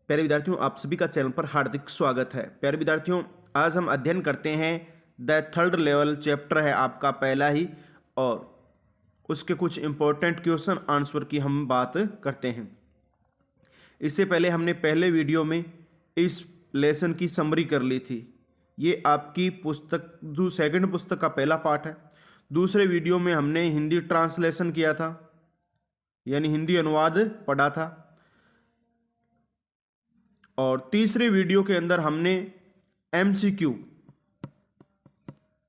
प्यारे विद्यार्थियों, आप सभी का चैनल पर हार्दिक स्वागत है। प्यारे विद्यार्थियों, आज हम अध्ययन करते हैं द थर्ड लेवल चैप्टर है आपका पहला ही, और उसके कुछ इंपॉर्टेंट क्वेश्चन आंसर की हम बात करते हैं। इससे पहले हमने पहले वीडियो में इस लेसन की समरी कर ली थी। ये आपकी पुस्तक जो सेकंड पुस्तक का पहला पार्ट है। दूसरे वीडियो में हमने हिंदी ट्रांसलेशन किया था, यानी हिंदी अनुवाद पढ़ा था। और तीसरे वीडियो के अंदर हमने MCQ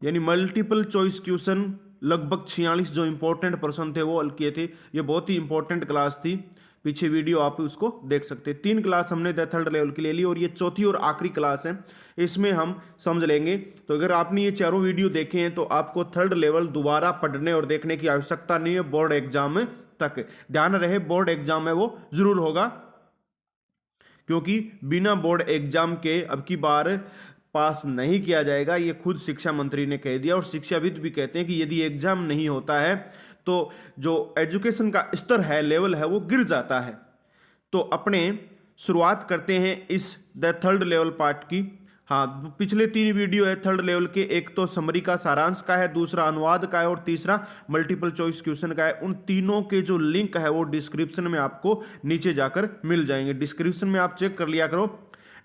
यानी मल्टीपल चॉइस क्वेश्चन लगभग 46 जो इंपॉर्टेंट प्रश्न थे वो हल किए थे। ये बहुत ही इंपॉर्टेंट क्लास थी, पीछे वीडियो आप उसको देख सकते हैं। 3 क्लास हमने द थर्ड लेवल के लिए ली और ये चौथी और आखिरी क्लास है, इसमें हम समझ लेंगे। तो अगर आपने ये चारों वीडियो देखे हैं तो आपको थर्ड लेवल दोबारा पढ़ने और देखने की आवश्यकता नहीं है बोर्ड एग्जाम तक। ध्यान रहे, बोर्ड एग्जाम है वो जरूर होगा, क्योंकि बिना बोर्ड एग्जाम के अब की बार पास नहीं किया जाएगा। ये खुद शिक्षा मंत्री ने कह दिया और शिक्षाविद भी कहते हैं कि यदि एग्जाम नहीं होता है तो जो एजुकेशन का स्तर है, लेवल है, वो गिर जाता है। तो अपने शुरुआत करते हैं इस द थर्ड लेवल पार्ट की। हाँ, पिछले 3 वीडियो है थर्ड लेवल के, एक तो समरी का, सारांश का है, दूसरा अनुवाद का है और तीसरा मल्टीपल चॉइस क्वेश्चन का है। उन तीनों के जो लिंक है वो डिस्क्रिप्शन में आपको नीचे जाकर मिल जाएंगे। डिस्क्रिप्शन में आप चेक कर लिया करो।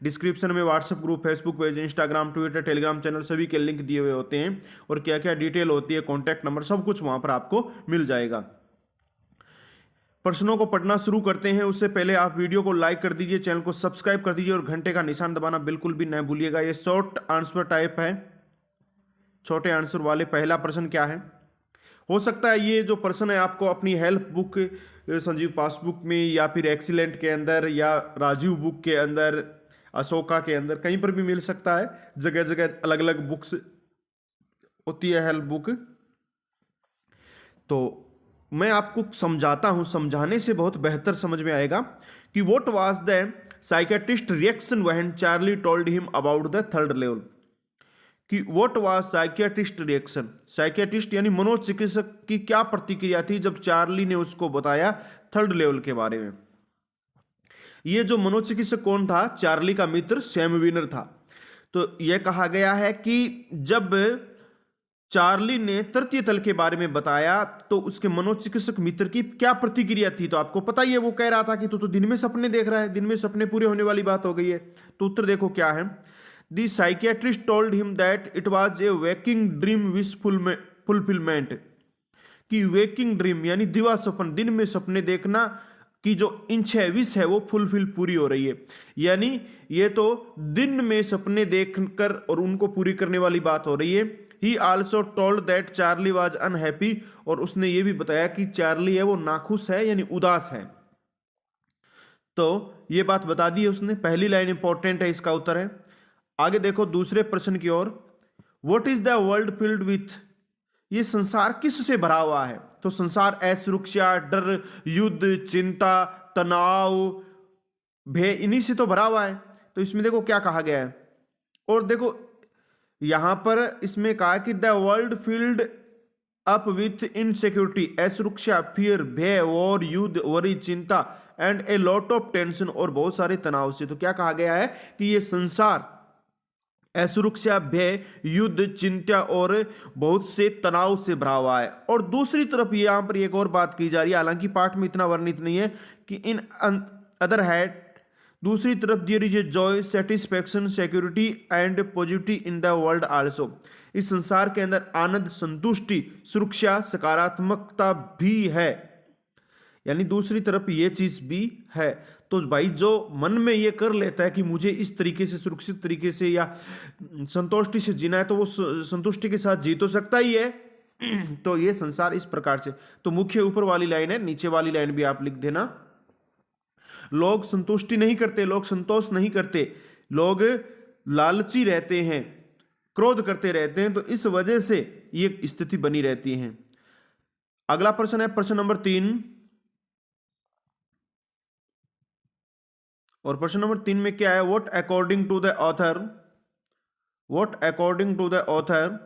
डिस्क्रिप्शन में WhatsApp group, Facebook page, Instagram, Twitter, Telegram channel सभी के लिंक दिए हुए होते हैं और क्या क्या डिटेल होती है, कॉन्टैक्ट नंबर, सब कुछ वहां पर आपको मिल जाएगा। प्रश्नों को पढ़ना शुरू करते हैं उससे पहले आप वीडियो को लाइक कर दीजिए, चैनल को सब्सक्राइब कर दीजिए और घंटे का निशान दबाना बिल्कुल भी न भूलिएगा। ये शॉर्ट आंसर टाइप है, छोटे आंसर वाले। पहला प्रश्न क्या है? हो सकता है ये जो प्रश्न है आपको अपनी हेल्प बुक संजीव पासबुक में या फिर एक्सीलेंट के अंदर या राजीव बुक के अंदर, अशोका के अंदर, कहीं पर भी मिल सकता है। जगह जगह अलग अलग बुक्स होती है, हेल्प बुक। तो मैं आपको समझाता हूं, समझाने से बहुत बेहतर समझ में आएगा कि what was the psychiatrist reaction when Charlie told him about the third level. कि what was psychiatrist reaction, psychiatrist यानी मनोचिकित्सक की क्या प्रतिक्रिया थी जब चार्ली ने उसको बताया थर्ड लेवल के बारे में। ये जो मनोचिकित्सक कौन था? चार्ली का मित्र सैम वीनर था। तो यह कहा गया है कि जब चार्ली ने तृतीय तल के बारे में बताया तो उसके मनोचिकित्सक मित्र की क्या प्रतिक्रिया थी। तो आपको पता ही है, वो कह रहा था कि तू तो दिन में सपने देख रहा है, दिन में सपने पूरे होने वाली बात हो गई है। तो उत्तर देखो क्या है। The psychiatrist told him that it was a waking dream wish fulfilment. कि वेकिंग ड्रीम यानी दिवा सपन, दिन में सपने देखना की जो इच्छा विश है वो फुलफिल, पूरी हो रही है। यानी ये तो दिन में सपने देखकर और उनको पूरी करने वाली बात हो रही है। ही also told that Charlie was unhappy, और उसने ये भी बताया कि चार्ली है वो नाखुश है, यानी उदास है। तो ये बात बता दी है उसने। पहली लाइन इंपॉर्टेंट है, इसका उत्तर है। आगे देखो दूसरे प्रश्न की ओर। What is the world filled with? ये संसार किस से भरा हुआ है? तो संसार असुरक्षा, डर, युद्ध, चिंता, तनाव, भय, इन्हीं से तो भरा हुआ है। तो इसमें देखो क्या कहा गया है, और देखो यहां पर इसमें कहा कि the world field up with insecurity, असुरक्षा, फियर, भय, वॉर, युद्ध, वरी, चिंता and a lot of tension, और बहुत सारे तनाव से। तो क्या कहा गया है कि ये संसार असुरक्षा, भय, युद्ध, चिंता और बहुत से तनाव से भरा हुआ है। और दूसरी तरफ यहां पर एक और बात की जा रही है, हालांकि पाठ में इतना वर्णित नहीं है, कि इन अदर हैंड, दूसरी तरफ there is a joy, satisfaction, security and positivity in the world also. इस संसार के अंदर आनंद, संतुष्टि, सुरक्षा, सकारात्मकता भी है, यानी दूसरी तरफ ये चीज भी है। तो भाई जो मन में ये कर लेता है कि मुझे इस तरीके से, सुरक्षित तरीके से या संतुष्टि से जीना है, तो वो संतुष्टि के साथ जी तो सकता ही है। तो ये संसार इस प्रकार से। तो मुख्य ऊपर वाली लाइन है, नीचे वाली लाइन भी आप लिख देना। लोग संतुष्टि नहीं करते, लोग संतोष नहीं करते, लोग लालची रहते हैं, क्रोध करते रहते हैं, तो इस वजह से ये स्थिति बनी रहती है। अगला प्रश्न है प्रश्न नंबर 3, और प्रश्न नंबर 3 में क्या है? What according to the author, what according to the author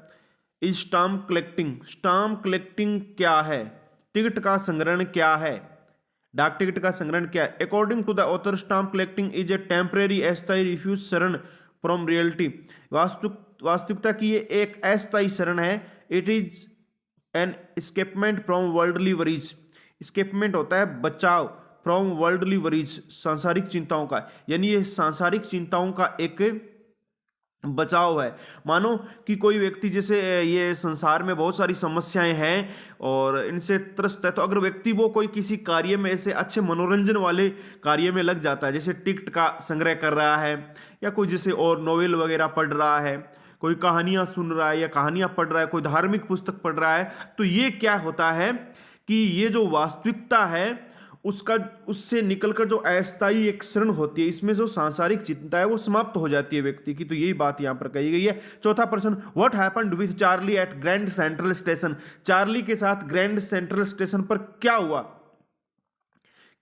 is stamp collecting? Stamp collecting क्या है? टिकट का संग्रहण क्या है? डाक टिकट का संग्रहण क्या है? According to the author stamp collecting is a temporary अस्थायी रिफ्यूज शरण फ्रॉम रियलिटी। वास्तविकता की ये एक अस्थायी शरण है। It is an escapement from worldly worries. Escapement होता है बचाव, फ्रॉम वर्ल्डली वरीज सांसारिक चिंताओं का, यानी ये सांसारिक चिंताओं का एक बचाव है। मानो कि कोई व्यक्ति, जैसे ये संसार में बहुत सारी समस्याएं हैं और इनसे त्रस्त है, तो अगर व्यक्ति वो कोई किसी कार्य में ऐसे अच्छे मनोरंजन वाले कार्य में लग जाता है, जैसे टिकट का संग्रह कर रहा है या कोई जैसे और नोवेल वगैरह पढ़ रहा है, कोई कहानियां सुन रहा है या कहानियां पढ़ रहा है, कोई धार्मिक पुस्तक पढ़ रहा है, तो ये क्या होता है कि ये जो वास्तविकता है उसका, उससे निकलकर जो अस्थायी एक शरण होती है, इसमें जो सांसारिक चिंता है वो समाप्त हो जाती है व्यक्ति की। तो यही बात यहां पर कही गई है। चौथा प्रश्न, what happened with Charlie at grand central station. Charlie के साथ ग्रैंड सेंट्रल स्टेशन पर क्या हुआ?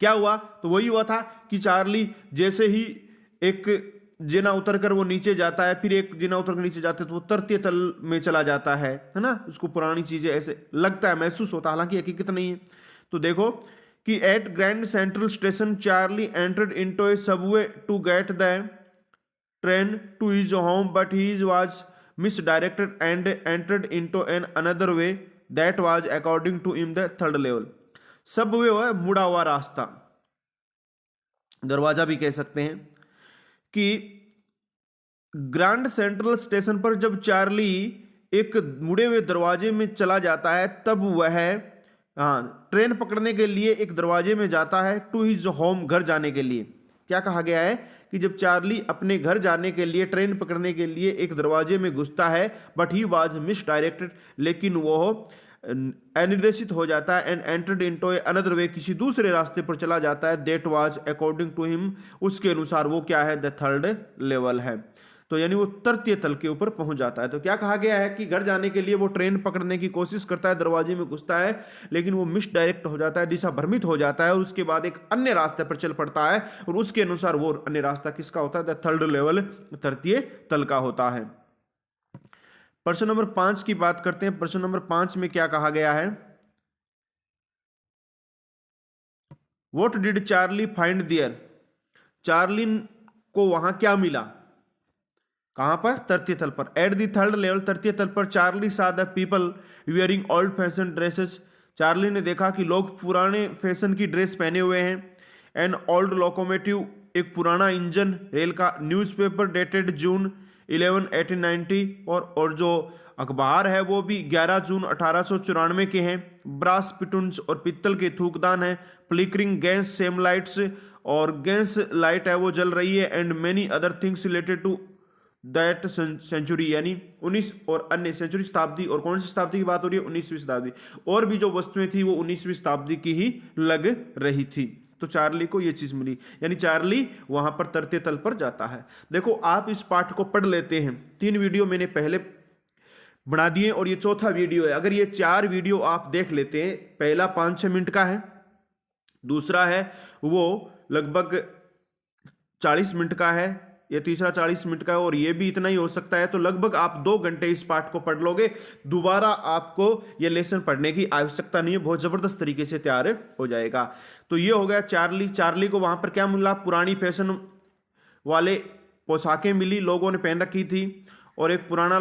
क्या हुआ? तो वही हुआ था कि चार्ली जैसे ही एक जिना उतरकर वो नीचे जाता है, फिर एक जिना उतरकर नीचे जाते तो वो तृतीय तल में चला जाता है ना। उसको पुरानी चीजें ऐसे लगता है, महसूस होता है, हालांकि हकीकत नहीं है। तो देखो कि at grand central station Charlie entered into a subway to get the train to his home, but he was misdirected and entered into an another way that was according to him the third level. Subway है मुड़ा हुआ रास्ता, दरवाजा भी कह सकते हैं। कि ग्रैंड सेंट्रल स्टेशन पर जब चार्ली एक मुड़े हुए दरवाजे में चला जाता है, तब वह ट्रेन पकड़ने के लिए एक दरवाजे में जाता है, टू हिज होम, घर जाने के लिए। क्या कहा गया है कि जब चार्ली अपने घर जाने के लिए, ट्रेन पकड़ने के लिए एक दरवाजे में घुसता है, बट ही वाज मिसडायरेक्टेड, लेकिन वो अनिर्देशित हो जाता है, and entered into another way, किसी दूसरे रास्ते पर चला जाता है, that was according to him, उसके अनुसार वो क्या है? द थर्ड लेवल है। तो यानी वो तृतीय तल के ऊपर पहुंच जाता है। तो क्या कहा गया है कि घर जाने के लिए वो ट्रेन पकड़ने की कोशिश करता है, दरवाजे में घुसता है, लेकिन वो मिसडायरेक्ट हो जाता है, दिशा भ्रमित हो जाता है, और उसके बाद एक अन्य रास्ते पर चल पड़ता है, और उसके अनुसार वो अन्य रास्ता किसका होता है? द थर्ड लेवल, तृतीय तल का होता है। प्रश्न नंबर 5 की बात करते हैं। प्रश्न नंबर 5 में क्या कहा गया है? What did Charlie find there. Charlie को वहां क्या मिला? कहां पर? तृतीय तल पर। एट दी थर्ड लेवल, तृतीय तल पर, चार्ली सा the people wearing old fashion dresses. Charlie ने देखा कि लोग पुराने फैशन की ड्रेस पहने हुए हैं। एन ओल्ड लोकोमोटिव, एक पुराना इंजन रेल का। न्यूज़पेपर डेटेड जून 11, 1890, और जो अखबार है वो भी 11 जून 1894 के हैं। ब्रास पिटून्स, और पित्तल के थूकदान है। फ्लिकरिंग गैस सेम लाइट्स, और गैस लाइट है वो जल रही है। And many other things related to that century, यानी 19 और अन्य सेंचुरी, शताब्दी। और कौन सी शताब्दी की बात हो रही है? 19वीं शताब्दी। और भी जो वस्तुएं थी वो 19वीं शताब्दी की ही लग रही थी। तो चार्ली को ये चीज मिली, यानी चार्ली वहां पर तृतीय तल पर जाता है। देखो आप इस पाठ को पढ़ लेते हैं। 3 वीडियो मैंने पहले बना दिए और ये चौथा वीडियो है। अगर ये 4 वीडियो आप देख लेते हैं, पहला 5-6 मिनट का है, दूसरा है वो लगभग 40 मिनट का है, ये तीसरा 40 मिनट का है, और ये भी इतना ही हो सकता है, तो लगभग आप 2 घंटे इस पाठ को पढ़ लोगे। दोबारा आपको ये लेसन पढ़ने की आवश्यकता नहीं है, बहुत जबरदस्त तरीके से तैयार हो जाएगा। तो ये हो गया चार्ली। चार्ली को वहां पर क्या मिला? पुरानी फैशन वाले पोशाकें मिली, लोगों ने पहन रखी थी, और एक पुराना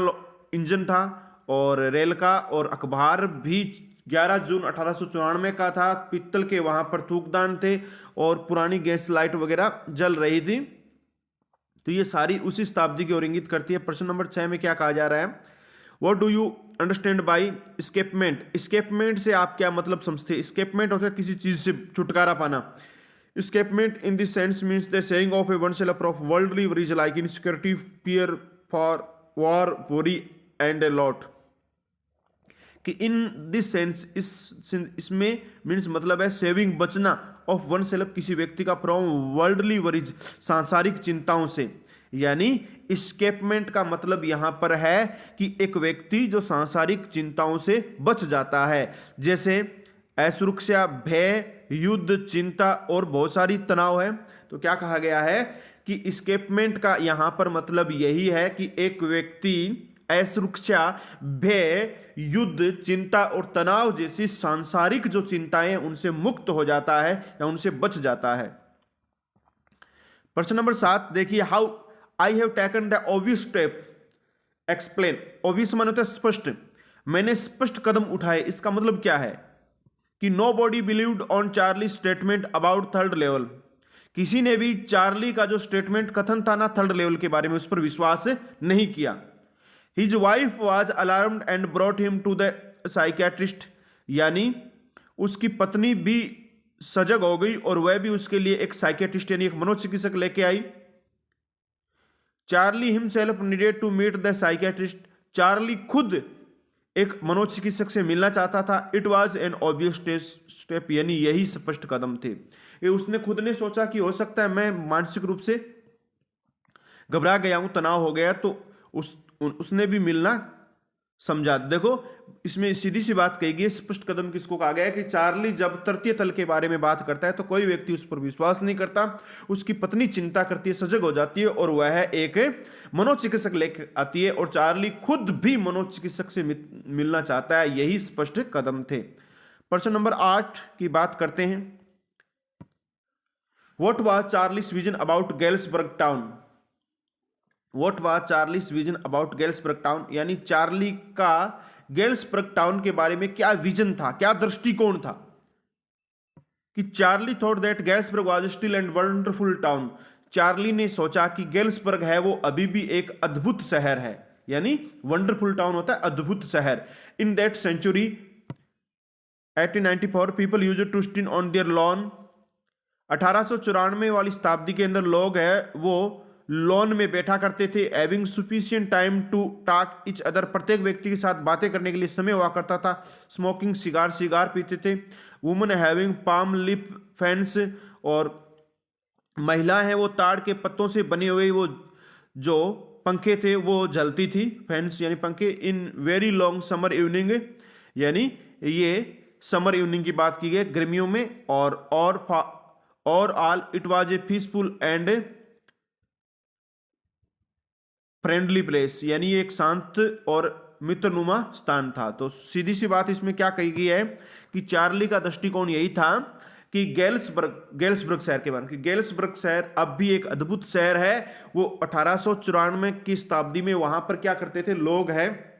इंजन था और रेल का, और अखबार भी 11 जून 1894 का था। पित्तल के वहां पर थूकदान थे, और पुरानी गैस लाइट वगैरह जल रही थी। तो ये सारी उसी शताब्दी की ओर इंगित करती है। प्रश्न नंबर 6 में क्या कहा जा रहा है? What do you understand by escapement. Escapement से आप क्या मतलब समझते हैं? स्केपमेंट होता है किसी चीज से छुटकारा पाना। Escapement in this sense means the saying of a oneself of worldly worries like insecurity, fear for war, worry and a lot. कि इन दिस सेंस, इसमें मीन्स मतलब है सेविंग, बचना, ऑफ वन सेल्फ, किसी व्यक्ति का, फ्रॉम वर्ल्डली वरीज, सांसारिक चिंताओं से। यानी एस्केपमेंट का मतलब यहां पर है कि एक व्यक्ति जो सांसारिक चिंताओं से बच जाता है, जैसे असुरक्षा, भय, युद्ध, चिंता और बहुत सारी तनाव है। तो क्या कहा गया है कि एस्केपमेंट का यहां पर मतलब यही है कि एक व्यक्ति असुरक्षा, भय, युद्ध, चिंता और तनाव जैसी सांसारिक जो चिंताएं उनसे मुक्त हो जाता है या उनसे बच जाता है। प्रश्न नंबर 7 देखिए, how I have taken the obvious step explain. Obvious माने होता है स्पष्ट, मैंने स्पष्ट कदम उठाए, इसका मतलब क्या है कि nobody believed on Charlie statement about third level. किसी ने भी चार्ली का जो स्टेटमेंट कथन था ना थर्ड लेवल के बारे में, उस पर विश्वास नहीं किया। His wife was alarmed and brought him to the psychiatrist, यानी उसकी पत्नी भी सजग हो गई और वह भी उसके लिए एक साइकियाट्रिस्ट यानी एक मनोचिकित्सक लेके आई। Charlie himself needed to meet the psychiatrist, Charlie खुद एक मनोचिकित्सक से मिलना चाहता था। It was an obvious step, यानी यही स्पष्ट कदम थे। ये उसने खुद ने सोचा कि हो सकता है मैं मानसिक रूप से घबरा गया हूं, तनाव हो गया, तो उसने भी मिलना समझा। देखो इसमें सीधी सी बात कही गई, स्पष्ट कदम किसको कहा गया है कि चार्ली जब तृतीय तल के बारे में बात करता है तो कोई व्यक्ति उस पर विश्वास नहीं करता, उसकी पत्नी चिंता करती है, सजग हो जाती है और वह एक मनोचिकित्सक लेकर आती है और चार्ली खुद भी मनोचिकित्सक से मिलना चाहता है। यही स्पष्ट कदम थे। प्रश्न नंबर 8 की बात करते हैं। What was Charlie's vision about Galesburg town. What was Charlie's vision about Galesburg town, यानी चार्ली का गेल्सबर्ग टाउन के बारे में क्या विजन था, क्या दृष्टिकोण था। कि Charlie thought that Galesburg was still and wonderful town, Charlie ने सोचा कि गेल्सबर्ग है वो अभी भी एक अद्भुत शहर है, यानी वंडरफुल टाउन होता है अद्भुत शहर। In that century 1894 people used to sit on their lawn, 1894 वाली शताब्दी के अंदर लोग हैं वो लॉन में बैठा करते थे। Having sufficient time to talk each other, प्रत्येक व्यक्ति के साथ बातें करने के लिए समय हुआ करता था। स्मोकिंग, सिगार पीते थे। Woman having palm lip fans, और महिला है वो ताड़ के पत्तों से बने हुए वो जो पंखे थे वो जलती थी, फैंस यानी पंखे। In very long summer evening, यानी ये समर इवनिंग की बात की गई गर्मियों में। और all it was a peaceful and friendly place, यानी एक शांत और मित्रनुमा स्थान था। तो सीधी सी बात इसमें क्या कही गई है कि चार्ली का दृष्टिकोण यही था कि गेल्सबर्ग शहर के बारे में, कि गेल्सबर्ग शहर अब भी एक अद्भुत शहर है। वो 1894 की शताब्दी में वहां पर क्या करते थे, लोग हैं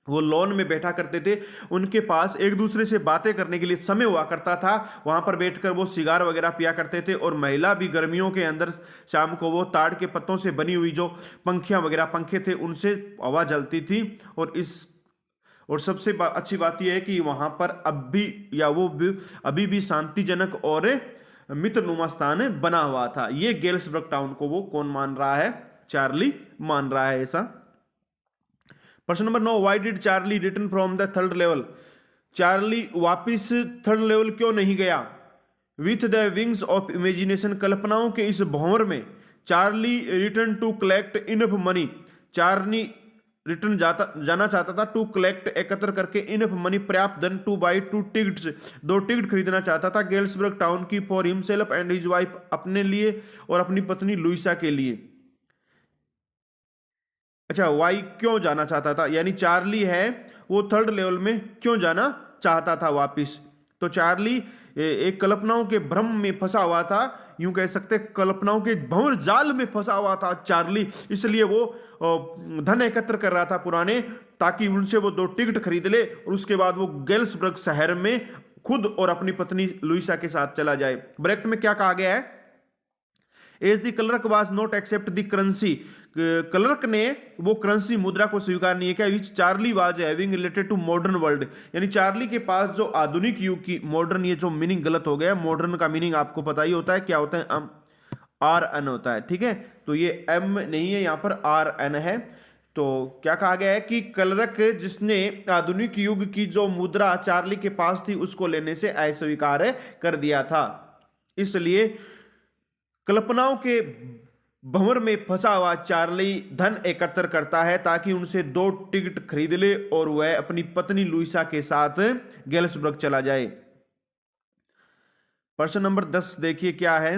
वो लॉन में बैठा करते थे, उनके पास एक दूसरे से बातें करने के लिए समय हुआ करता था। वहां पर बैठकर वो सिगार वगैरह पिया करते थे। और महिला भी गर्मियों के अंदर शाम को वो ताड़ के पत्तों से बनी हुई जो पंखियां वगैरह पंखे थे उनसे हवा जलती थी। और सबसे अच्छी बात यह है कि वहां पर अब भी या वो भी अभी भी शांतिजनक और मित्रनुमा स्थान बना हुआ था। ये गेल्सबर्ग टाउन को वो कौन मान रहा है, चार्ली मान रहा है ऐसा। प्रश्न number 9, why did Charlie return from the third level, Charlie वापिस थर्ड लेवल क्यों नहीं गया। With the wings of imagination, कल्पनाओं के इस भंवर में Charlie return to collect enough money, Charlie return जाना चाहता था टू कलेक्ट, एकत्र करके, इनफ मनी, पर्याप्त धन, two by two tickets, 2 ticket खरीदना चाहता था गेल्सबर्ग टाउन की, for himself and his wife, अपने लिए और अपनी पत्नी लुइसा के लिए। अच्छा, वाई क्यों जाना चाहता था, यानी चार्ली है वो थर्ड लेवल में क्यों जाना चाहता था वापिस। तो चार्ली एक कल्पनाओं के भ्रम में फंसा हुआ था, यूं कह सकते कल्पनाओं के भंवर जाल में फंसा हुआ था चार्ली, इसलिए वो धन एकत्र कर रहा था पुराने, ताकि उनसे वो 2 टिकट खरीद ले और उसके बाद वो गेल्सबर्ग शहर में खुद और अपनी पत्नी लुइसा के साथ चला जाए। ब्रैकेट में क्या कहा गया है, as the clerk was not accept the currency, clerk ने वो करेंसी मुद्रा को स्वीकार नहीं किया, which Charlie was having related to modern world, यानी चार्ली के पास जो आधुनिक युग की, मॉडर्न ये जो मीनिंग गलत हो गया, मॉडर्न का मीनिंग आपको पता ही होता है क्या होता है, आर एन होता है, ठीक है। तो ये एम नहीं है, यहां पर आर एन है। तो क्या कहा गया है कि क्लर्क जिसने आधुनिक युग की जो मुद्रा चार्ली के पास थी उसको लेने से अस्वीकार कर दिया था, इसलिए कल्पनाओं के भंवर में फंसा हुआ चार्ली धन एकत्र करता है ताकि उनसे 2 टिकट खरीद ले और वह अपनी पत्नी लुइसा के साथ गेल्सबर्ग चला जाए। प्रश्न नंबर 10 देखिए क्या है।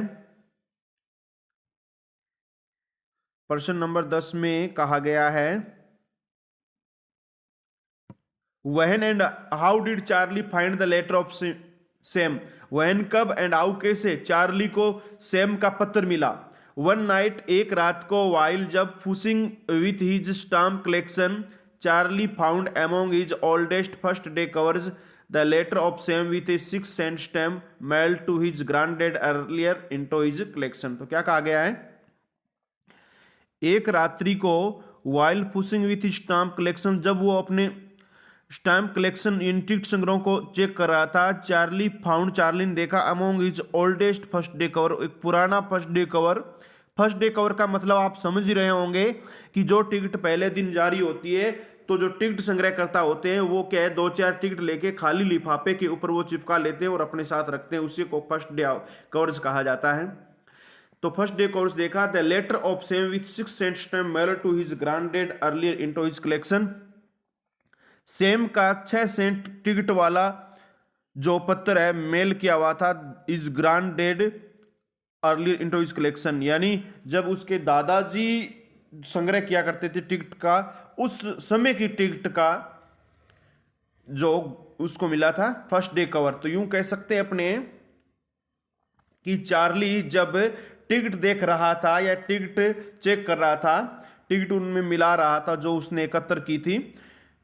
प्रश्न नंबर 10 में कहा गया है when and how did Charlie find the letter of Sam, when कब एंड हाउ कैसे चार्ली को सेम का पत्र मिला। वन नाइट एक रात को, वाइल जब fussing with his stamp collection, Charlie found among his oldest first day covers the letter of same with a 6 cent stamp mailed to his granddad earlier into his collection. तो क्या कहा गया है, एक रात्रि को while fussing with stamp collection, जब वो अपने स्टैम्प कलेक्शन इन टिकट संग्रह को चेक कर रहा था, चार्ली ने देखा among his oldest first day cover, एक पुराना first day cover. First day cover का मतलब आप समझ ही रहे होंगे कि जो टिकट पहले दिन जारी होती है, तो जो टिकट संग्रहकर्ता होते हैं वो क्या है, 2-4 टिकट लेके खाली लिफाफे के ऊपर वो चिपका लेते हैं और अपने साथ रखते हैं, उसी को फर्स्ट डे कवर्स कहा जाता है। तो फर्स्ट डे कवर्स देखा, the letter of same with 6 cent stamp mailed to his granddad earlier into his collection, same का 6 सेंट टिकट वाला जो पत्र है मेल किया हुआ था is granddad earlier into his collection, यानी जब उसके दादाजी संग्रह किया करते थे टिकट का, उस समय की टिकट का जो उसको मिला था फर्स्ट डे कवर। तो यूं कह सकते हैं अपने कि चार्ली जब टिकट देख रहा था या टिकट चेक कर रहा था, टिकट उनमें मिला रहा था जो उसने एकत्र की थी,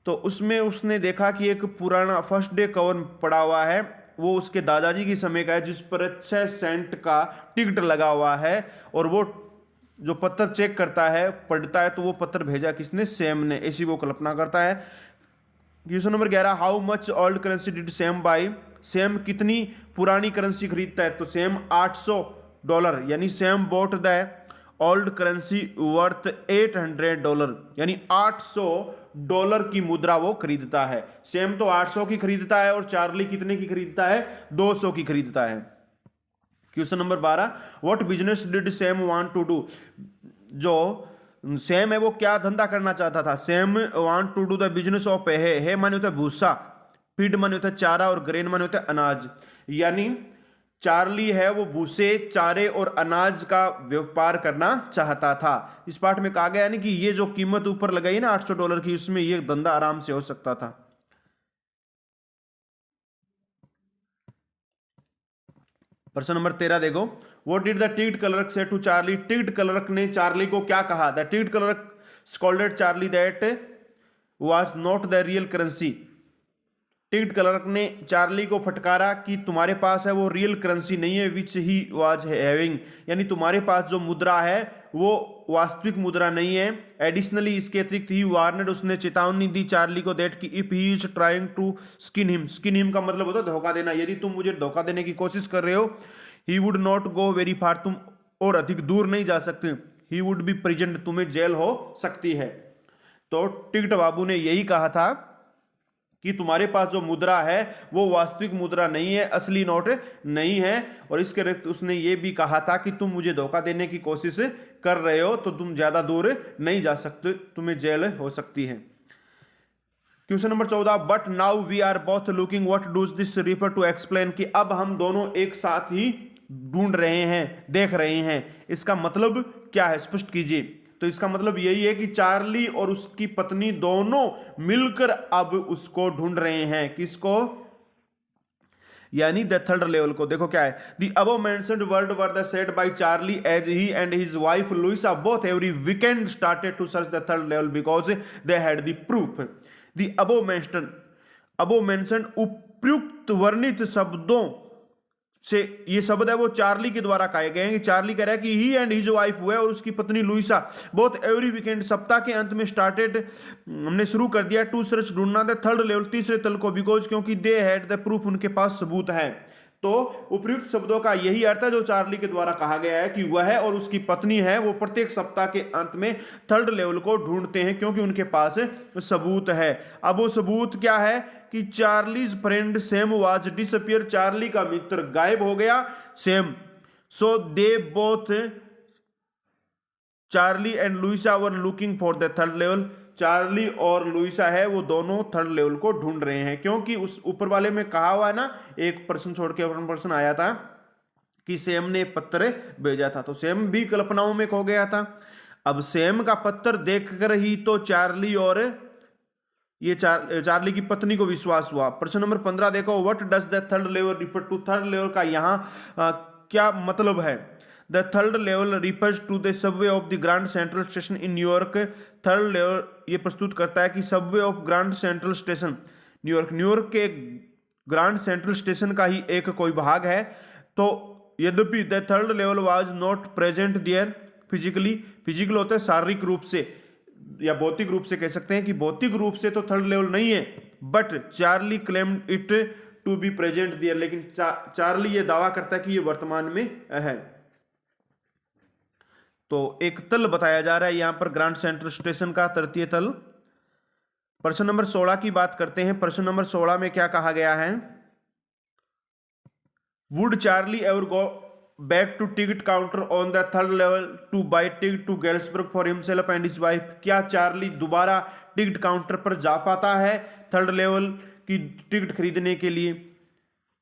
तो उसमें उसने देखा कि एक पुराना फर्स्ट डे कवर पड़ा हुआ है, वो उसके दादाजी की समय का है, जिस पर 6 सेंट का टिकट लगा हुआ है। और वो जो पत्र चेक करता है, पढ़ता है, तो वो पत्र भेजा किसने, सेम ने, ऐसी वो कल्पना करता है। Question number 11, how much old currency did same by, same कितनी पुरानी करेंसी खरीदता है, तो सेम $800, यानी same boat the old currency worth $800, यानी $800 की मुद्रा वो खरीदता है। सेम तो 800 की खरीदता है और चार्ली कितने की खरीदता है, 200 की खरीदता है। Question number 12, what business did Sam want to do, जो सेम है वो क्या धंधा करना चाहता था, Sam want to do the business of है माने होता है भूसा, फीड माने होता है चारा और ग्रेन माने होता है अनाज, यानी चार्ली है वो भूसे, चारे और अनाज का व्यापार करना चाहता था। इस पाठ में कहा गया यानी कि ये जो कीमत ऊपर लगाई ना $800 की, उसमें ये धंधा आराम से हो सकता था। प्रश्न नंबर 13 देखो, what did the ticket clerk से टू चार्ली, टिकट क्लर्क ने चार्ली को क्या कहा, the ticket clerk scolded Charlie that was not the real currency, ticket clerk ने चार्ली को फटकारा कि तुम्हारे पास है वो रियल करेंसी नहीं है, विच ही वाज हैविंग, यानी तुम्हारे पास जो मुद्रा है वो वास्तविक मुद्रा नहीं है। एडिशनली, इसके अतिरिक्त ही वार्नेड, उसने चेतावनी दी चार्ली को दैट कि if he is trying to skin him का मतलब होता है धोखा देना, यदि तुम मुझे धोखा देने की कोशिश कर रहे हो, he would not go very far, तुम और अधिक दूर नहीं जा सकते, ही वुड बी प्रेजेंट, तुम्हें जेल हो सकती है। तो टिकट बाबू ने यही कहा था कि तुम्हारे पास जो मुद्रा है वो वास्तविक मुद्रा नहीं है, असली नोट नहीं है। और इसके अतिरिक्त उसने ये भी कहा था कि तुम मुझे धोखा देने की कोशिश कर रहे हो तो तुम ज्यादा दूर नहीं जा सकते, तुम्हें जेल हो सकती है। Question number 14, but now we are both looking, what does this refer to explain, कि अब हम दोनों एक साथ ही ढूंढ रहे हैं, देख रहे हैं, इसका मतलब क्या है, स्पष्ट कीजिए। तो इसका मतलब यही है कि चार्ली और उसकी पत्नी दोनों मिलकर अब उसको ढूंढ रहे हैं, किसको, यानी द थर्ड लेवल को। देखो क्या है, the above mentioned word were the said by Charlie as he and his wife Louisa both every weekend started to search the third level because they had the proof. The above mentioned उपयुक्त वर्णित शब्दों से, ये शब्द है वो Charlie के द्वारा कहे गए हैं कि चार्ली कह रहा है कि ही एंड हिज वाइफ हुआ और उसकी पत्नी लुइसा बहुत एवरी वीकेंड, सप्ताह के अंत में स्टार्टेड, हमने शुरू कर दिया टू सर्च, ढूंढना द थर्ड लेवल, तीसरे तल को, बिकॉज क्योंकि दे हैड द प्रूफ, उनके पास सबूत है। तो उपयुक्त शब्दों का यही अर्थ है जो चार्ली के द्वारा कहा गया है कि वह और उसकी पत्नी है वो प्रत्येक सप्ताह के अंत में थर्ड लेवल को ढूंढते हैं क्योंकि उनके पास सबूत है। अब वो सबूत क्या है कि Charlie's friend Sam was disappear, Charlie का मित्र गायब हो गया, Sam, so they both Charlie and Louisa were looking for the third level, Charlie और लुइसा है वो दोनों थर्ड लेवल को ढूंढ रहे हैं, क्योंकि उस ऊपर वाले में कहा हुआ है ना, एक प्रश्न छोड़ के अपना प्रश्न आया था कि सेम ने पत्र भेजा था, तो सेम भी कल्पनाओं में खो गया था। अब सेम का पत्र देखकर ही तो चार्ली और ये चार्ली की पत्नी को विश्वास हुआ। प्रश्न नंबर 15 देखो, what does the third level refer to. Third level का यहाँ क्या मतलब है? The third level refers to the Subway of the grand central station in New York. Third level ये प्रस्तुत करता है कि Subway of grand central station New York के ग्रैंड सेंट्रल स्टेशन का ही एक कोई भाग है। तो यद्यपि the third level was not present there physically, physical होता है शारीरिक रूप से या भौतिक रूप से, कह सकते हैं कि भौतिक रूप से तो थर्ड लेवल नहीं है, but Charlie claimed it to be present there, लेकिन चार्ली ये दावा करता है कि ये वर्तमान में है। तो एक तल बताया जा रहा है यहां पर ग्रैंड सेंट्रल स्टेशन का, तृतीय तल। प्रश्न नंबर 16 की बात करते हैं। प्रश्न नंबर 16 में क्या कहा गया है? Would Charlie ever go back to ticket counter on the third level to buy ticket to Galesburg for himself and his wife. क्या चार्ली दोबारा टिकट काउंटर पर जा पाता है थर्ड लेवल की टिकट खरीदने के लिए,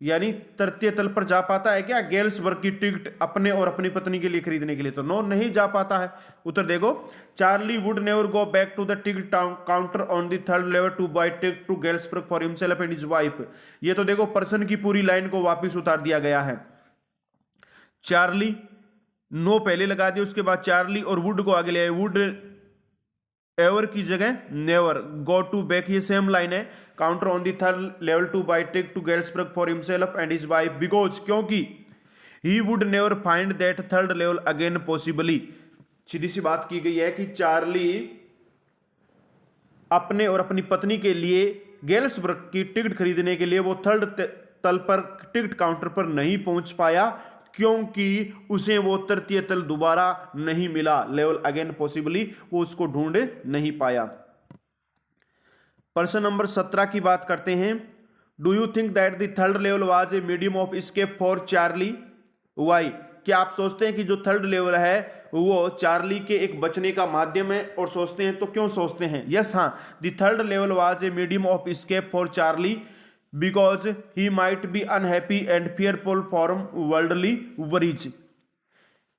यानी तृतीय तल पर जा पाता है क्या गेल्सबर्ग की टिकट अपने और अपनी पत्नी के लिए खरीदने के लिए? तो नो, नहीं जा पाता है। उत्तर देखो, Charlie would never go back to the ticket counter on the third level to buy ticket to Galesburg for himself and his wife. ये तो देखो प्रश्न की पूरी लाइन को वापिस उतार दिया गया है। चार्ली, नो पहले लगा दिया, उसके बाद चार्ली और वुड को आगे ले आए। वुड एवर की जगह नेवर, गो टू बैक ये सेम लाइन है। Counter on the third level to buy ticket to Galesburg for himself and his wife because, क्योंकि he would never find that third level again possibly. सीधी सी बात की गई है कि चार्ली अपने और अपनी पत्नी के लिए गेल्सबर्ग की टिकट खरीदने के लिए वो थर्ड तल पर टिकट काउंटर पर नहीं पहुंच पाया, क्योंकि उसे वो तृतीय तल दोबारा नहीं मिला, लेवल अगेन पॉसिबली वो उसको ढूंढ नहीं पाया। प्रश्न नंबर 17 की बात करते हैं। Do you think that the third level was a medium of escape for Charlie? Why, क्या आप सोचते हैं कि जो थर्ड लेवल है वो चार्ली के एक बचने का माध्यम है? और सोचते हैं तो क्यों सोचते हैं? यस, हाँ, the third level was a medium of escape for Charlie because he might be unhappy and fearful from worldly worries।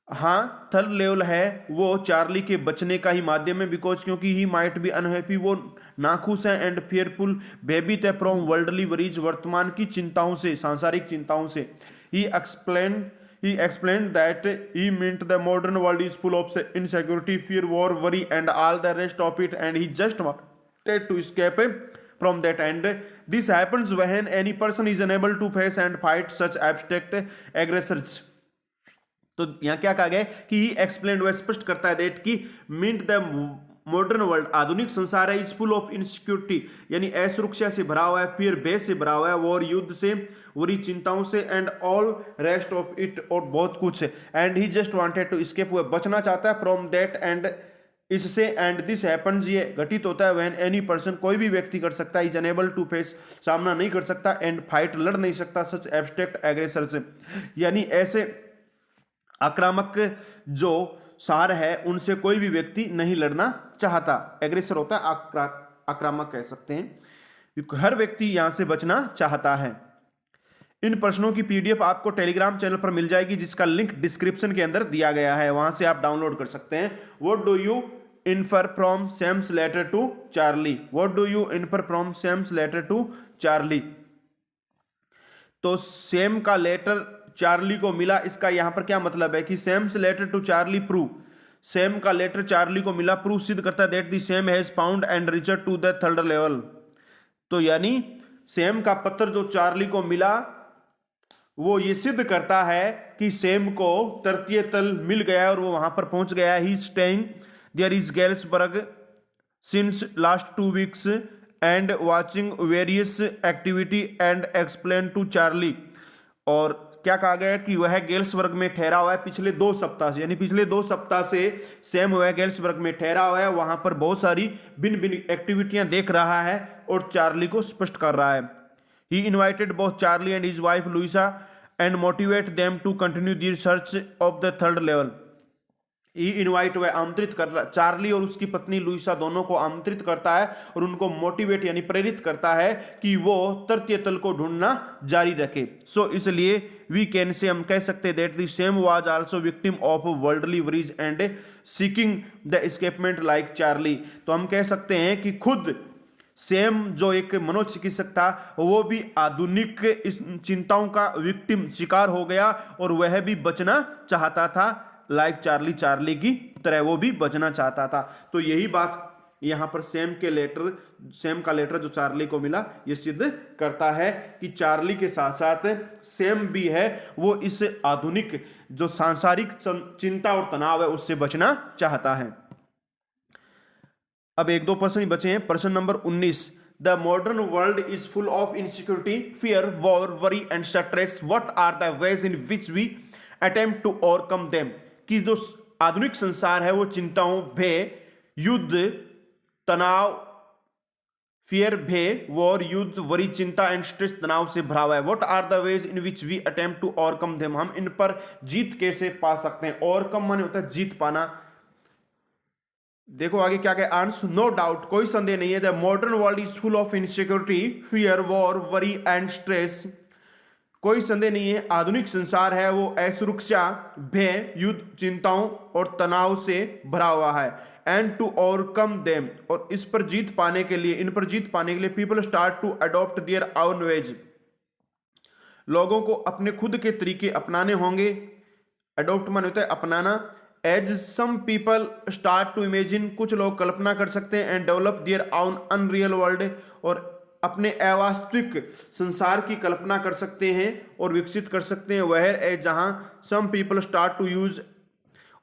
हाँ, थर्ड लेवल है वो चार्ली के बचने का ही माध्यम है, बिकॉज क्योंकि ही माइट बी अनहैप्पी, वो नाखुश है, एंड फेयरफुल भयभीत है, फ्रॉम वर्ल्डली वरीज वर्तमान की चिंताओं से, सांसारिक चिंताओं से। ही explained that he meant the modern world is full of insecurity, fear, war, worry and all the rest of it, and he just wanted to escape from that, and this happens when any person is unable to face and fight such abstract aggressors। तो यहां क्या कहा गया कि ही explain, वह स्पष्ट करता है दैट की मीन्ट द मॉडर्न वर्ल्ड, आधुनिक संसार है, इज फुल ऑफ इनसिक्योरिटी, यानी असुरक्षा से भरा हुआ है, फिर भय से भरा हुआ है, वॉर युद्ध से, बुरी चिंताओं से, and all rest of it, और बहुत कुछ, and he just wanted to escape, वह बचना चाहता है फ्रॉम दैट, एंड इससे, एंड दिस हैपन्स, ये घटित होता है व्हेन एनी पर्सन, कोई भी व्यक्ति कर सकता है, इज अनेबल टू फेस, सामना नहीं कर सकता, एंड फाइट, लड़ नहीं सकता, सच एब्स्ट्रैक्ट एग्रेसर से, यानी ऐसे आक्रामक जो सार है उनसे कोई भी व्यक्ति नहीं लड़ना चाहता। एग्रेसर होता है आक्रामक, कह सकते हैं, हर व्यक्ति यहां से बचना चाहता है। इन प्रश्नों की पीडीएफ आपको टेलीग्राम चैनल पर मिल जाएगी, जिसका लिंक डिस्क्रिप्शन के अंदर दिया गया है, वहां से आप डाउनलोड कर सकते हैं। What do you infer from Sam's letter to Charlie? What do you infer from Sam's letter to Charlie? तो सैम का लेटर चार्ली को मिला, इसका यहां पर क्या मतलब है कि Sam's letter to Charlie prove, Sam का लेटर चार्ली को मिला, प्रूव सिद्ध करता है that the Sam has found and reached to the third level. तो यानी सैम का पत्र जो चार्ली को मिला वो ये सिद्ध करता है कि सैम को तृतीय तल मिल गया और वो वहां पर पहुंच गया। He staying there is Galesburg since last 2 weeks and watching various activity and explain to Charlie. और क्या कहा गया कि वह गेल्सबर्ग में ठहरा हुआ है पिछले 2 सप्ताह से, यानी पिछले 2 सप्ताह से सैम वह गेल्सबर्ग में ठहरा हुआ है, वहां पर बहुत सारी भिन्न भिन्न एक्टिविटियां देख रहा है और चार्ली को स्पष्ट कर रहा है। He invited both Charlie and his wife Louisa and motivate them to continue the search of the third level. He invite, वह आमंत्रित कर रहा, चार्ली और उसकी पत्नी लुइसा दोनों को आमंत्रित करता है और उनको मोटिवेट यानी प्रेरित करता है कि वो तृतीय तल को ढूंढना जारी रखे। सो इसलिए वी कैन से, हम कह सकते हैं that the same was also victim of worldly worries and seeking the escapement like Charlie. तो हम कह सकते हैं कि खुद सेम जो एक मनोचिकित्सक था वो भी आधुनिक इस चिंताओं का विक्टिम शिकार हो गया और वह भी बचना चाहता था, लाइक चार्ली की तरह वो भी बचना चाहता था। तो यही बात यहां पर सेम का लेटर जो चार्ली को मिला ये सिद्ध करता है कि चार्ली के साथ साथ सेम भी है, वो इस आधुनिक जो सांसारिक चिंता और तनाव है उससे बचना चाहता है। अब एक दो प्रश्न ही बचे हैं। प्रश्न number 19, the modern world is full of insecurity, fear, war, worry and stress, what are the ways in which we attempt to overcome them. कि जो आधुनिक संसार है वो चिंताओं, भय, युद्ध, तनाव, फियर, भय, वॉर, युद्ध, वरी, चिंता एंड स्ट्रेस, तनाव से भरा हुआ है। What are the ways in which we attempt to overcome them, हम इन पर जीत कैसे पा सकते हैं। ओवरकम माने होता है जीत पाना। देखो आगे क्या क्या आंसर, नो डाउट, कोई संदेह नहीं है, the modern world is full of insecurity, fear, war, worry and stress, कोई संदेह नहीं है आधुनिक संसार है वो असुरक्षा, भय, युद्ध, चिंताओं और तनाव से भरा हुआ है। एंड टू ओवरकम देम, और इस पर जीत पाने के लिए, इन पर जीत पाने के लिए, people start to adopt their own ways, लोगों को अपने खुद के तरीके अपनाने होंगे। अडॉप्ट माने होता है अपनाना। As some people start to imagine, कुछ लोग कल्पना कर सकते हैं। And develop their own unreal world, और अपने अवास्तविक संसार की कल्पना कर सकते हैं और विकसित कर सकते हैं। वह है जहां some people start to use,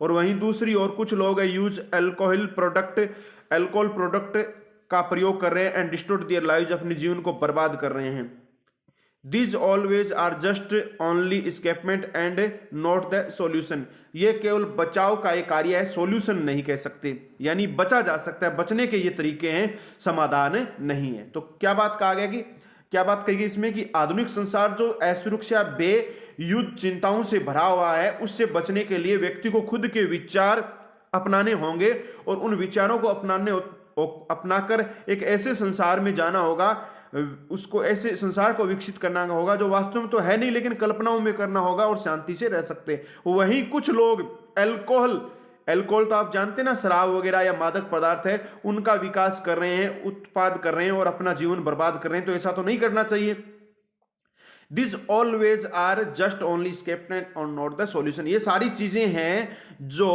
और वहीं दूसरी और कुछ लोग यूज अल्कोहल प्रोडक्ट का प्रयोग कर रहे हैं। एंड डिस्ट्रॉय देयर लाइव्स, अपने जीवन को बर्बाद कर रहे हैं। These always are just only escapement and not the solution, ये केवल बचाव का एक कार्य है, सॉल्यूशन नहीं कह सकते। यानी बचा जा सकता है, बचने के ये तरीके हैं, समाधान नहीं है। तो क्या बात कहा गया कि क्या बात कही गई इसमें कि आधुनिक संसार जो असुरक्षा, भय, युद्ध, चिंताओं से भरा हुआ है, उससे बचने के लिए व्यक्ति को खुद के विचार अपनाने होंगे और उन विचारों को अपनाकर एक ऐसे संसार में जाना होगा, उसको ऐसे संसार को विकसित करना होगा जो वास्तव में तो है नहीं लेकिन कल्पनाओं में करना होगा और शांति से रह सकते हैं। वहीं कुछ लोग अल्कोहल तो आप जानते हैं ना, शराब वगैरह या मादक पदार्थ है, उनका विकास कर रहे हैं, उत्पाद कर रहे हैं और अपना जीवन बर्बाद कर रहे हैं। तो ऐसा तो नहीं करना चाहिए। This always are just only escapement और नॉट द सॉल्यूशन, ये सारी चीजें हैं जो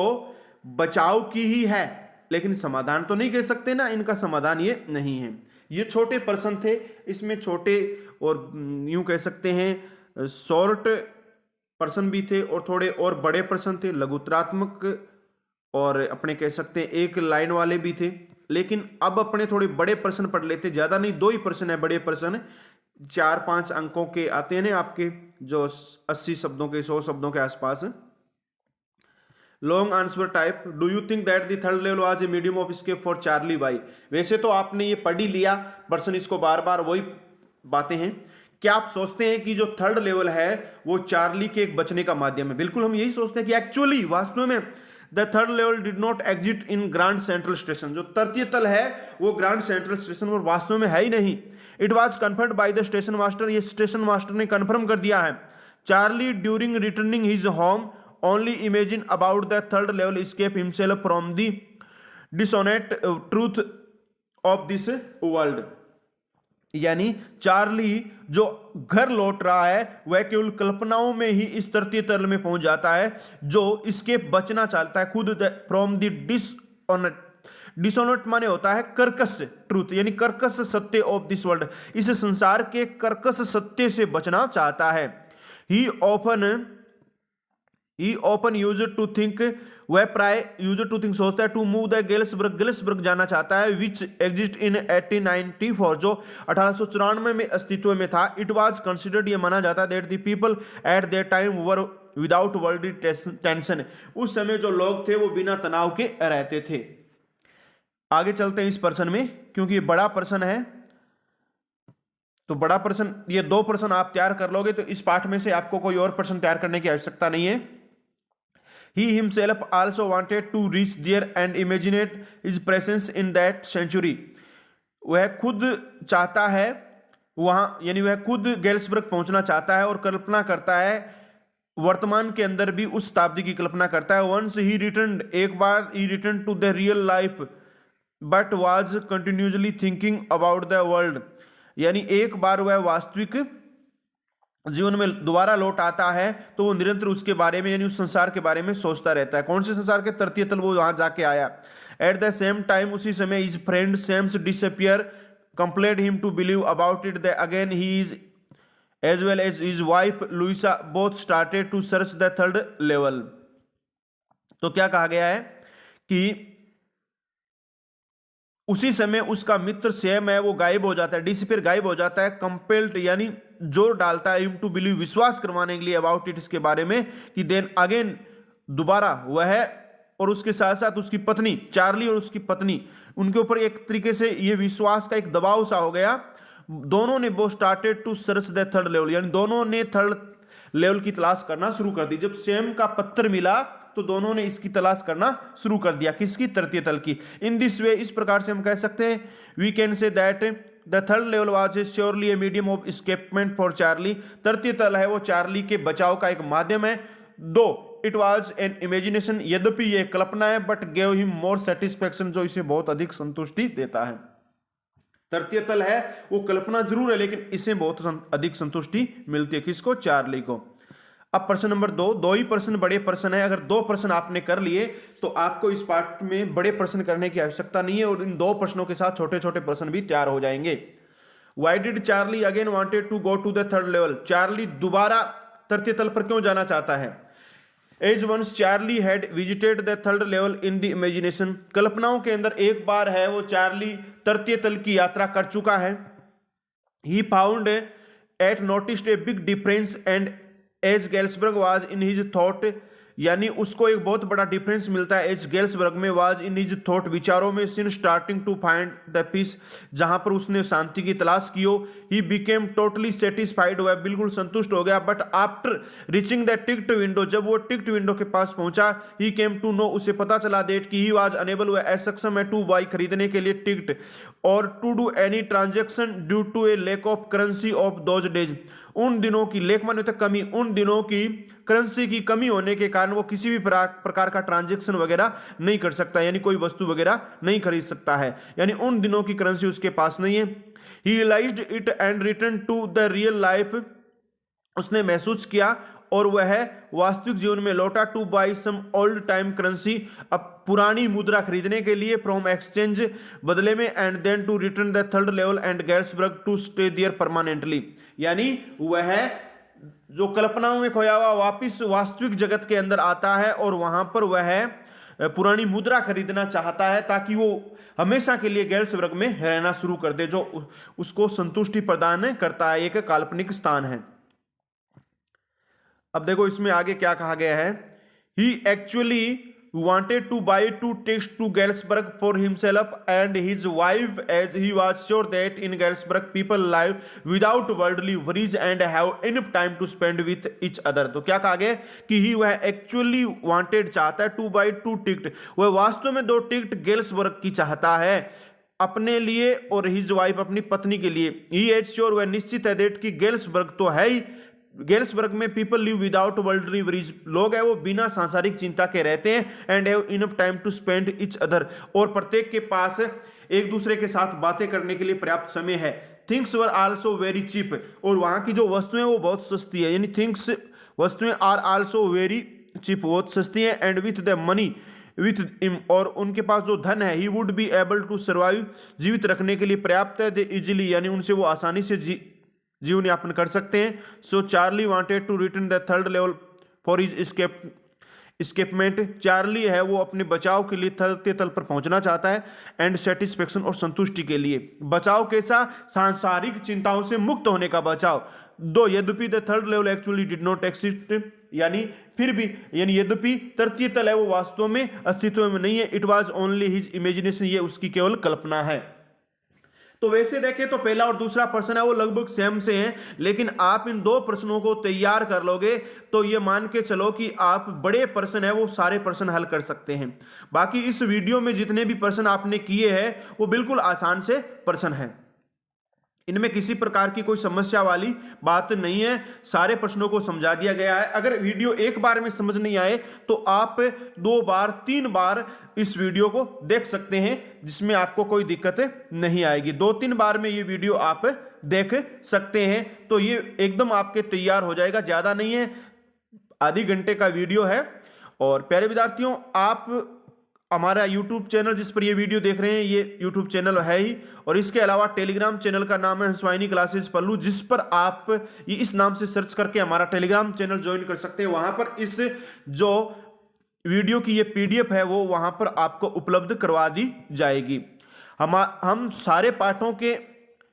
बचाव की ही है लेकिन समाधान तो नहीं कह सकते ना, इनका समाधान ये नहीं है। ये छोटे प्रश्न थे, इसमें छोटे और यूं कह सकते हैं शॉर्ट प्रश्न भी थे और थोड़े और बड़े प्रश्न थे, लघुत्रात्मक और अपने कह सकते हैं एक लाइन वाले भी थे। लेकिन अब अपने थोड़े बड़े प्रश्न पढ़ लेते, ज्यादा नहीं, 2 ही प्रश्न है बड़े प्रश्न, 4-5 अंकों के आते हैं ना आपके, जो 80 शब्दों के 100 शब्दों के आसपास। Long answer type, do you think that the third level was a medium of escape for Charlie why. वैसे तो आपने ये पढ़ ही लिया पर्सन, इसको बार बार वही बातें हैं। क्या आप सोचते हैं कि जो थर्ड लेवल है वो चार्ली के एक बचने का माध्यम है? बिल्कुल हम यही सोचते हैं कि एक्चुअली वास्तव में the third level did not exit in grand central station, जो तृतीय तल है वो ग्रांड सेंट्रल स्टेशन पर वास्तव में है ही नहीं। It was confirmed by the station master, ये स्टेशन मास्टर ने कन्फर्म कर दिया है। Charlie during returning his home only imagine about the third level escape himself from the dishonest truth of this world। यानी चार्ली जो घर लौट रहा है वह केवल कल्पनाओं में ही इस तृतीय तल में पहुंच जाता है, जो escape बचना चाहता है खुद फ्रॉम द डिसऑनेस्ट माने होता है कर्कश ट्रूथ, यानी कर्कश सत्य ऑफ दिस वर्ल्ड, इस संसार के कर्कश सत्य से बचना चाहता है। ही often used to think, वह प्राय यूज्ड टू थिंक सोचता है, टू मूव द गेल्सबर्ग जाना चाहता है, विच एग्जिस्ट इन 1894, जो 1894 में अस्तित्व में था। इट वाज कंसिडर्ड, ये माना जाता है, that the people at that time were without worldly tension, उस समय जो लोग थे वो बिना तनाव के रहते थे। आगे चलते हैं इस प्रश्न में, क्योंकि ये बड़ा प्रश्न है, तो बड़ा प्रश्न, ये 2 प्रश्न आप तैयार कर लोगे तो इस पाठ में से आपको कोई और प्रश्न तैयार करने की आवश्यकता नहीं है। He himself also wanted to reach there and imagined his presence in that century, वह खुद चाहता है वहां, यानी वह खुद गेल्सबर्ग पहुंचना चाहता है और कल्पना करता है, वर्तमान के अंदर भी उस शताब्दी की कल्पना करता है। वंस ही रिटर्न, एक बार ही return to the real life, but was continuously thinking about the world, यानी एक बार वह वास्तविक जीवन में दोबारा लौट आता है तो वो निरंतर उसके बारे में, यानी उस संसार के बारे में सोचता रहता है। कौन से संसार के? तृतीय तल, वो वहां जाके आया। एट द सेम टाइम, उसी समय, his friend Sam's disappear compelled him to believe about it the again he is as well as his wife Louisa both started to search the third level. तो क्या कहा गया है कि उसी समय उसका मित्र सेम है वो गायब हो जाता है, डिसअपियर, गायब हो जाता है। कंपेल्ड यानी जोर डालता है, हिम टू बिलीव, विश्वास करवाने के लिए, अबाउट इट, इसके बारे में, कि देन अगेन, दोबारा वह और उसके साथ साथ उसकी पत्नी, चार्ली और उसकी पत्नी, उनके ऊपर एक तरीके से ये विश्वास का एक दबाव सा हो गया। दोनों ने वो started to search the third level, यानी दोनों ने थर्ड लेवल की तलाश करना शुरू कर दी। जब सेम का पत्र मिला तो दोनों ने इसकी तलाश करना शुरू कर दिया। किसकी? तृतीय तल की। इन दिस वे, इस प्रकार से हम कह सकते हैं, we can say that the third level was surely a medium of escapement for Charlie. तृतीय तल है वो चार्ली के बचाव का एक माध्यम है। दो इट वॉज एन इमेजिनेशन, यद्यपि ये कल्पना है, but gave him more satisfaction, जो इसे बहुत अधिक संतुष्टि देता है। तृतीय तल है वो कल्पना जरूर है, लेकिन इसे बहुत अधिक संतुष्टि मिलती है। किसको? चार्ली को। अब प्रश्न नंबर 2, दो ही प्रश्न बड़े प्रश्न है। अगर 2 प्रश्न आपने कर लिए तो आपको इस पार्ट में बड़े प्रश्न करने की आवश्यकता नहीं है, और इन 2 प्रश्नों के साथ छोटे छोटे प्रश्न भी तैयार हो जाएंगे। Why did Charlie again wanted to go to the third level? Charlie दोबारा तृतीय तल पर क्यों जाना चाहता है? As once Charlie had visited the third level in the imagination, कल्पनाओं के अंदर एक बार है वो चार्ली तृतीय तल की यात्रा कर चुका है। He found at noticed a big difference and as Galesburg was in his thought, यानी उसको एक बहुत बड़ा डिफरेंस मिलता है एज गेल्सबर्ग में, वाज इन हिज थॉट, विचारों में, since starting to find the peace, जहां पर उसने शांति की तलाश की हो। ही बिकेम टोटली सेटिस्फाइड, वह बिल्कुल संतुष्ट हो गया। But after reaching the ticket window, जब वो टिकट विंडो के पास पहुंचा, ही केम टू नो, उसे पता चला डेट कि ही वाज अनेबल, वह असक्षम है, टू बाई, खरीदने के लिए टिकट, और to do any transaction due to a lack of currency of those days, उन दिनों की, लेख माने तक कमी, उन दिनों की करेंसी की कमी होने के कारण वो किसी भी प्रकार का ट्रांजैक्शन वगैरह नहीं कर सकता, यानी कोई वस्तु वगैरह नहीं खरीद सकता है, यानी उन दिनों की करेंसी उसके पास नहीं है। He realized it and return to the real life, उसने महसूस किया और वह वास्तविक जीवन में लौटा। To buy some old time currency, अब पुरानी मुद्रा खरीदने के लिए, फ्रॉम एक्सचेंज, बदले में, and then to return the third level and Galesburg to stay there permanently, यानी वह जो कल्पनाओं में खोया हुआ वापिस वास्तविक जगत के अंदर आता है और वहां पर वह पुरानी मुद्रा खरीदना चाहता है ताकि वो हमेशा के लिए गेल्सबर्ग में रहना शुरू कर दे, जो उसको संतुष्टि प्रदान करता है, एक काल्पनिक स्थान है। अब देखो इसमें आगे क्या कहा गया है। ही actually wanted to buy 2 tickets to Galesburg for himself and his wife, as he was sure that in Galesburg people live without worldly worries and have enough time to spend with each other। तो क्या कहा गया कि ही वह actually wanted, चाहता है, two by 2 ticket, वह वास्तव में 2 टिकट गेल्सबर्ग की चाहता है अपने लिए और हिज वाइफ, अपनी पत्नी के लिए। ही एज श्योर, वह निश्चित है, डेट कि गेल्सबर्ग तो है ही, गेल्सबर्ग में people live without worldly worries, लोग है वो बिना सांसारिक चिंता के रहते हैं, and have enough time to spend each other, और प्रत्येक के पास एक दूसरे के साथ बातें करने के लिए पर्याप्त समय है। Things were also very cheap, और वहां की जो वस्तुएं वो बहुत सस्ती है, यानी थिंग्स, वस्तुएं, आर आल्सो वेरी चीप, बहुत सस्ती है, and with the money, with him, और उनके पास जो धन है, he would be able to survive, जीवित रखने के लिए पर्याप्त है, दे इजिली, यानी उनसे वो आसानी से जीवन यापन कर सकते हैं। So Charlie wanted to return the third level for his escapement, Charlie है वो अपने बचाव के लिए तृतीय तल पर पहुंचना चाहता है, एंड सेटिस्फेक्शन, और संतुष्टि के लिए। बचाव कैसा? सांसारिक चिंताओं से मुक्त होने का बचाव। दो यद्यपि the third level actually did not exist, यानी फिर भी, यानी यद्यपि तृतीय तल है वो वास्तव में अस्तित्व में नहीं है, it was only his imagination, ये उसकी केवल कल्पना है। तो वैसे देखें तो पहला और दूसरा प्रश्न है वो लगभग सेम से हैं, लेकिन आप इन 2 प्रश्नों को तैयार कर लोगे तो ये मान के चलो कि आप बड़े प्रश्न है वो सारे प्रश्न हल कर सकते हैं। बाकी इस वीडियो में जितने भी प्रश्न आपने किए हैं वो बिल्कुल आसान से प्रश्न हैं। इनमें किसी प्रकार की कोई समस्या वाली बात नहीं है, सारे प्रश्नों को समझा दिया गया है। अगर वीडियो एक बार में समझ नहीं आए तो आप 2 बार 3 बार इस वीडियो को देख सकते हैं, जिसमें आपको कोई दिक्कत नहीं आएगी। 2-3 बार में ये वीडियो आप देख सकते हैं तो ये एकदम आपके तैयार हो जाएगा, ज्यादा नहीं है, आधे घंटे का वीडियो है। और प्यारे विद्यार्थियों, आप हमारा YouTube चैनल जिस पर ये वीडियो देख रहे हैं, ये YouTube चैनल है ही, और इसके अलावा टेलीग्राम चैनल का नाम है हंसवाहिनी क्लासेस पल्लू, जिस पर आप ये इस नाम से सर्च करके हमारा टेलीग्राम चैनल ज्वाइन कर सकते हैं। वहां पर इस जो वीडियो की ये PDF है वो वहां पर आपको उपलब्ध करवा दी जाएगी। हम सारे पाठों के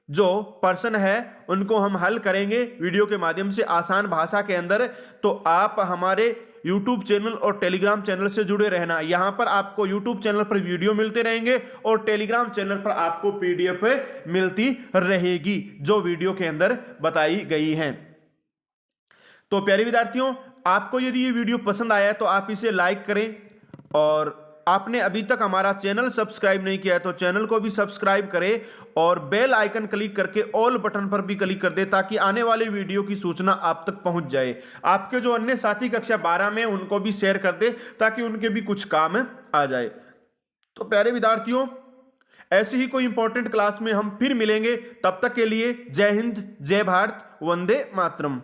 जो पर्सन है उनको हम हल करेंगे वीडियो के माध्यम से आसान भाषा के अंदर। तो आप हमारे YouTube चैनल और टेलीग्राम चैनल से जुड़े रहना। यहां पर आपको YouTube चैनल पर वीडियो मिलते रहेंगे और टेलीग्राम चैनल पर आपको PDF मिलती रहेगी जो वीडियो के अंदर बताई गई हैं। तो प्यारे विद्यार्थियों, आपको यदि ये वीडियो पसंद आया तो आप इसे लाइक करें, और आपने अभी तक हमारा चैनल सब्सक्राइब नहीं किया है तो चैनल को भी सब्सक्राइब करें और बेल आइकन क्लिक करके ऑल बटन पर भी क्लिक कर दें, ताकि आने वाले वीडियो की सूचना आप तक पहुंच जाए। आपके जो अन्य साथी कक्षा 12 में उनको भी शेयर कर दें ताकि उनके भी कुछ काम आ जाए। तो प्यारे विद्यार्थियों, ऐसी ही कोई इंपॉर्टेंट क्लास में हम फिर मिलेंगे। तब तक के लिए जय हिंद, जय भारत, वंदे मातरम।